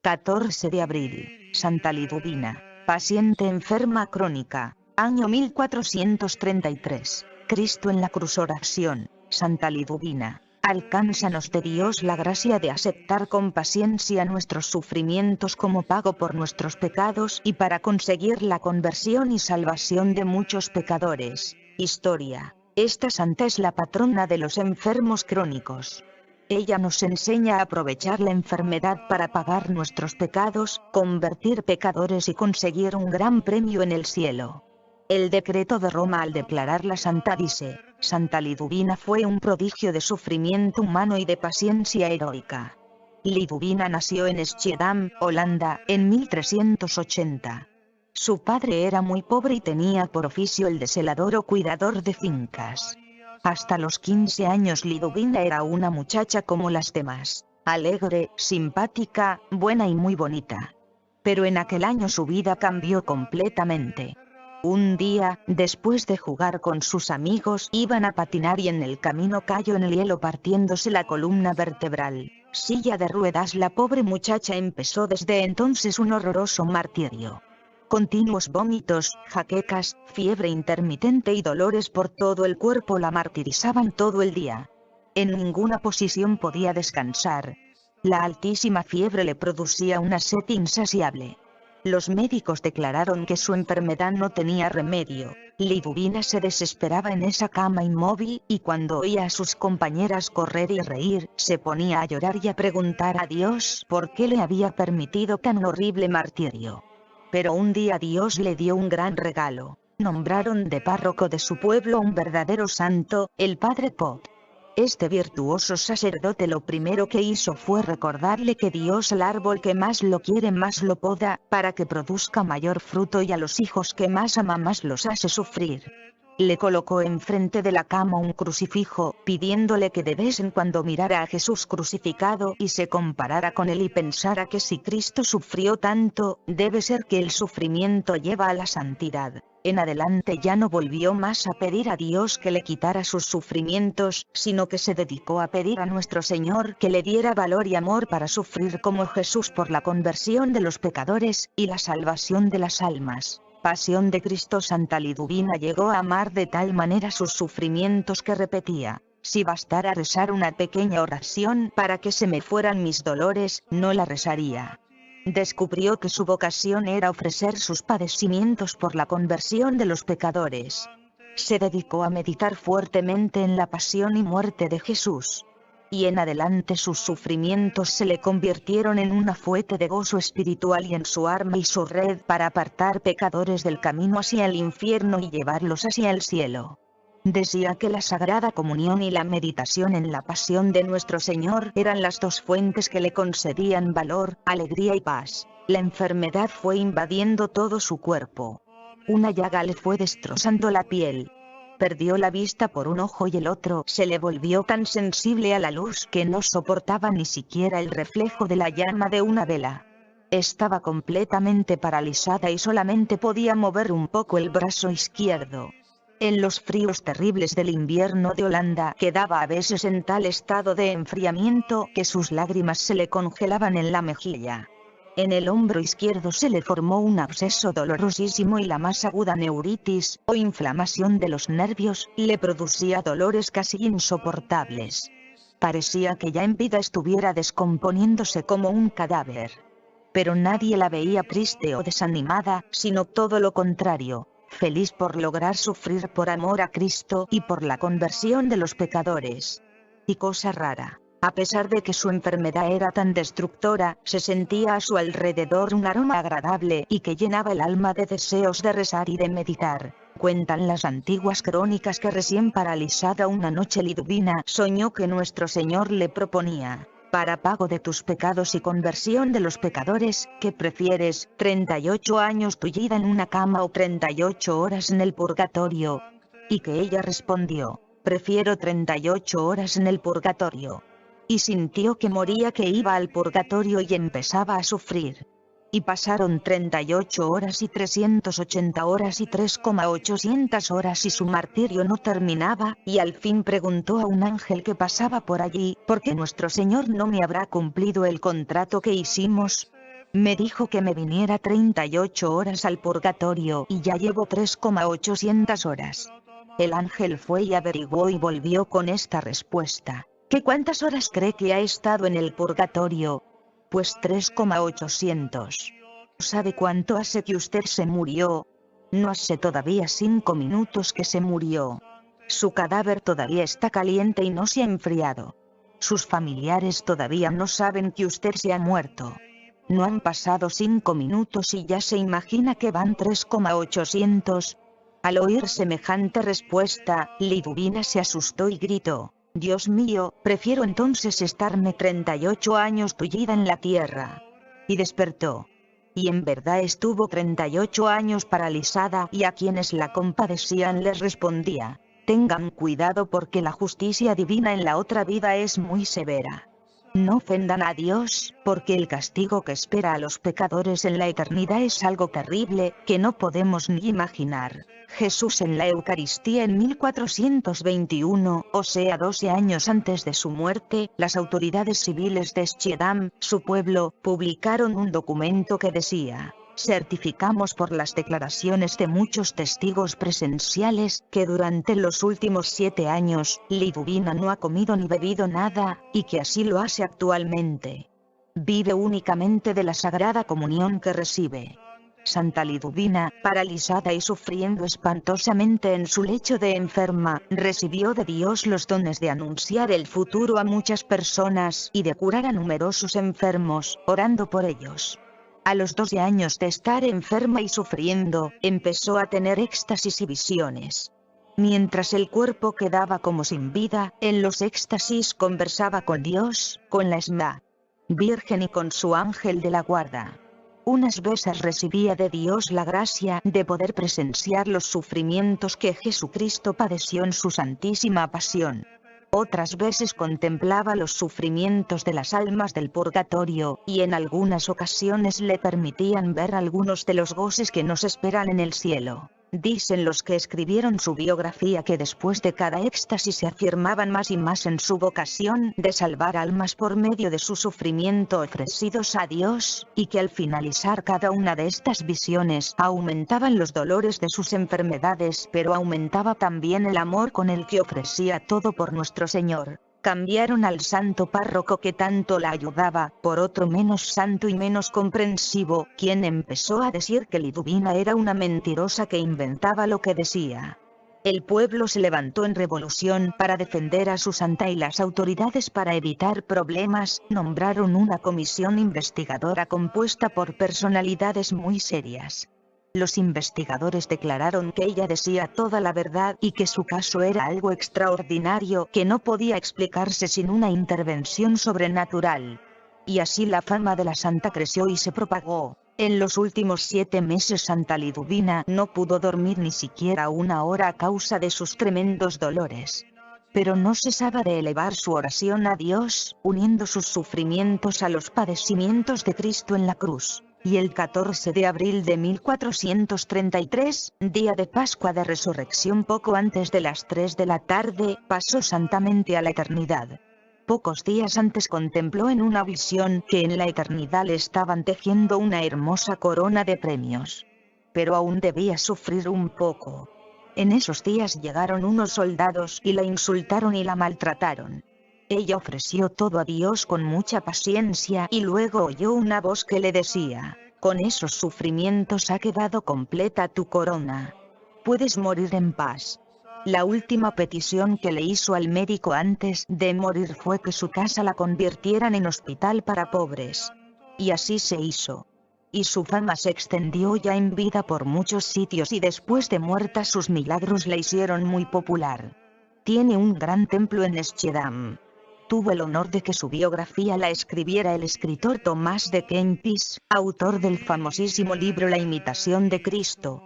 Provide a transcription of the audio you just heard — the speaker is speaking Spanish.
14 de abril, Santa Liduvina, paciente enferma crónica, año 1433, Cristo en la cruz. Oración, Santa Liduvina, alcánzanos de Dios la gracia de aceptar con paciencia nuestros sufrimientos como pago por nuestros pecados y para conseguir la conversión y salvación de muchos pecadores. Historia. Esta santa es la patrona de los enfermos crónicos. Ella nos enseña a aprovechar la enfermedad para pagar nuestros pecados, convertir pecadores y conseguir un gran premio en el cielo. El decreto de Roma al declararla santa dice: Santa Liduvina fue un prodigio de sufrimiento humano y de paciencia heroica. Liduvina nació en Schiedam, Holanda, en 1380. Su padre era muy pobre y tenía por oficio el de celador o cuidador de fincas. Hasta los 15 años Liduvina era una muchacha como las demás, alegre, simpática, buena y muy bonita. Pero en aquel año su vida cambió completamente. Un día, después de jugar con sus amigos, iban a patinar y en el camino cayó en el hielo partiéndose la columna vertebral. Silla de ruedas. La pobre muchacha empezó desde entonces un horroroso martirio. Continuos vómitos, jaquecas, fiebre intermitente y dolores por todo el cuerpo la martirizaban todo el día. En ninguna posición podía descansar. La altísima fiebre le producía una sed insaciable. Los médicos declararon que su enfermedad no tenía remedio. Liduvina se desesperaba en esa cama inmóvil, y cuando oía a sus compañeras correr y reír, se ponía a llorar y a preguntar a Dios por qué le había permitido tan horrible martirio. Pero un día Dios le dio un gran regalo. Nombraron de párroco de su pueblo a un verdadero santo, el Padre Pot. Este virtuoso sacerdote lo primero que hizo fue recordarle que Dios al árbol que más lo quiere más lo poda, para que produzca mayor fruto, y a los hijos que más ama más los hace sufrir. Le colocó enfrente de la cama un crucifijo, pidiéndole que de vez en cuando mirara a Jesús crucificado y se comparara con él y pensara que si Cristo sufrió tanto, debe ser que el sufrimiento lleva a la santidad. En adelante ya no volvió más a pedir a Dios que le quitara sus sufrimientos, sino que se dedicó a pedir a nuestro Señor que le diera valor y amor para sufrir como Jesús por la conversión de los pecadores y la salvación de las almas. Pasión de Cristo. Santa Liduvina llegó a amar de tal manera sus sufrimientos que repetía: si bastara rezar una pequeña oración para que se me fueran mis dolores, no la rezaría. Descubrió que su vocación era ofrecer sus padecimientos por la conversión de los pecadores. Se dedicó a meditar fuertemente en la pasión y muerte de Jesús. Y en adelante sus sufrimientos se le convirtieron en una fuente de gozo espiritual y en su arma y su red para apartar pecadores del camino hacia el infierno y llevarlos hacia el cielo. Decía que la Sagrada Comunión y la meditación en la pasión de nuestro Señor eran las dos fuentes que le concedían valor, alegría y paz. La enfermedad fue invadiendo todo su cuerpo. Una llaga le fue destrozando la piel. Perdió la vista por un ojo y el otro se le volvió tan sensible a la luz que no soportaba ni siquiera el reflejo de la llama de una vela. Estaba completamente paralizada y solamente podía mover un poco el brazo izquierdo. En los fríos terribles del invierno de Holanda quedaba a veces en tal estado de enfriamiento que sus lágrimas se le congelaban en la mejilla. En el hombro izquierdo se le formó un absceso dolorosísimo y la más aguda neuritis, o inflamación de los nervios, le producía dolores casi insoportables. Parecía que ya en vida estuviera descomponiéndose como un cadáver. Pero nadie la veía triste o desanimada, sino todo lo contrario, feliz por lograr sufrir por amor a Cristo y por la conversión de los pecadores. Y cosa rara, a pesar de que su enfermedad era tan destructora, se sentía a su alrededor un aroma agradable y que llenaba el alma de deseos de rezar y de meditar. Cuentan las antiguas crónicas que recién paralizada una noche Liduvina soñó que nuestro Señor le proponía: para pago de tus pecados y conversión de los pecadores, ¿qué prefieres, 38 años tullida en una cama o 38 horas en el purgatorio? Y que ella respondió: prefiero 38 horas en el purgatorio. Y sintió que moría, que iba al purgatorio y empezaba a sufrir. Y pasaron 38 horas y 380 horas y 3,800 horas y su martirio no terminaba, y al fin preguntó a un ángel que pasaba por allí: ¿por qué nuestro Señor no me habrá cumplido el contrato que hicimos? Me dijo que me viniera 38 horas al purgatorio y ya llevo 3,800 horas. El ángel fue y averiguó y volvió con esta respuesta. ¿Qué cuántas horas cree que ha estado en el purgatorio? Pues 3,800. ¿Sabe cuánto hace que usted se murió? No hace todavía 5 minutos que se murió. Su cadáver todavía está caliente y no se ha enfriado. Sus familiares todavía no saben que usted se ha muerto. No han pasado 5 minutos y ya se imagina que van 3,800. Al oír semejante respuesta, Liduvina se asustó y gritó: Dios mío, prefiero entonces estarme 38 años tullida en la tierra. Y despertó. Y en verdad estuvo 38 años paralizada, y a quienes la compadecían les respondía: tengan cuidado porque la justicia divina en la otra vida es muy severa. No ofendan a Dios, porque el castigo que espera a los pecadores en la eternidad es algo terrible, que no podemos ni imaginar. Jesús en la Eucaristía en 1421, o sea 12 años antes de su muerte, las autoridades civiles de Schiedam, su pueblo, publicaron un documento que decía: certificamos por las declaraciones de muchos testigos presenciales que durante los últimos 7 años, Liduvina no ha comido ni bebido nada, y que así lo hace actualmente. Vive únicamente de la Sagrada Comunión que recibe. Santa Liduvina, paralizada y sufriendo espantosamente en su lecho de enferma, recibió de Dios los dones de anunciar el futuro a muchas personas y de curar a numerosos enfermos, orando por ellos. A los 12 años de estar enferma y sufriendo, empezó a tener éxtasis y visiones. Mientras el cuerpo quedaba como sin vida, en los éxtasis conversaba con Dios, con la Esma Virgen y con su ángel de la guarda. Unas veces recibía de Dios la gracia de poder presenciar los sufrimientos que Jesucristo padeció en su santísima pasión. Otras veces contemplaba los sufrimientos de las almas del purgatorio, y en algunas ocasiones le permitían ver algunos de los goces que nos esperan en el cielo. Dicen los que escribieron su biografía que después de cada éxtasis se afirmaban más y más en su vocación de salvar almas por medio de su sufrimiento ofrecidos a Dios, y que al finalizar cada una de estas visiones aumentaban los dolores de sus enfermedades, pero aumentaba también el amor con el que ofrecía todo por nuestro Señor. Cambiaron al santo párroco que tanto la ayudaba, por otro menos santo y menos comprensivo, quien empezó a decir que Liduvina era una mentirosa que inventaba lo que decía. El pueblo se levantó en revolución para defender a su santa y las autoridades, para evitar problemas, nombraron una comisión investigadora compuesta por personalidades muy serias. Los investigadores declararon que ella decía toda la verdad y que su caso era algo extraordinario que no podía explicarse sin una intervención sobrenatural. Y así la fama de la santa creció y se propagó. En los últimos 7 meses Santa Liduvina no pudo dormir ni siquiera una hora a causa de sus tremendos dolores. Pero no cesaba de elevar su oración a Dios, uniendo sus sufrimientos a los padecimientos de Cristo en la cruz. Y el 14 de abril de 1433, día de Pascua de Resurrección, poco antes de las 3 de la tarde, pasó santamente a la eternidad. Pocos días antes contempló en una visión que en la eternidad le estaban tejiendo una hermosa corona de premios. Pero aún debía sufrir un poco. En esos días llegaron unos soldados y la insultaron y la maltrataron. Ella ofreció todo a Dios con mucha paciencia y luego oyó una voz que le decía: con esos sufrimientos ha quedado completa tu corona. Puedes morir en paz. La última petición que le hizo al médico antes de morir fue que su casa la convirtieran en hospital para pobres. Y así se hizo. Y su fama se extendió ya en vida por muchos sitios y después de muerta sus milagros la hicieron muy popular. Tiene un gran templo en Schiedam. Tuvo el honor de que su biografía la escribiera el escritor Tomás de Kempis, autor del famosísimo libro La imitación de Cristo.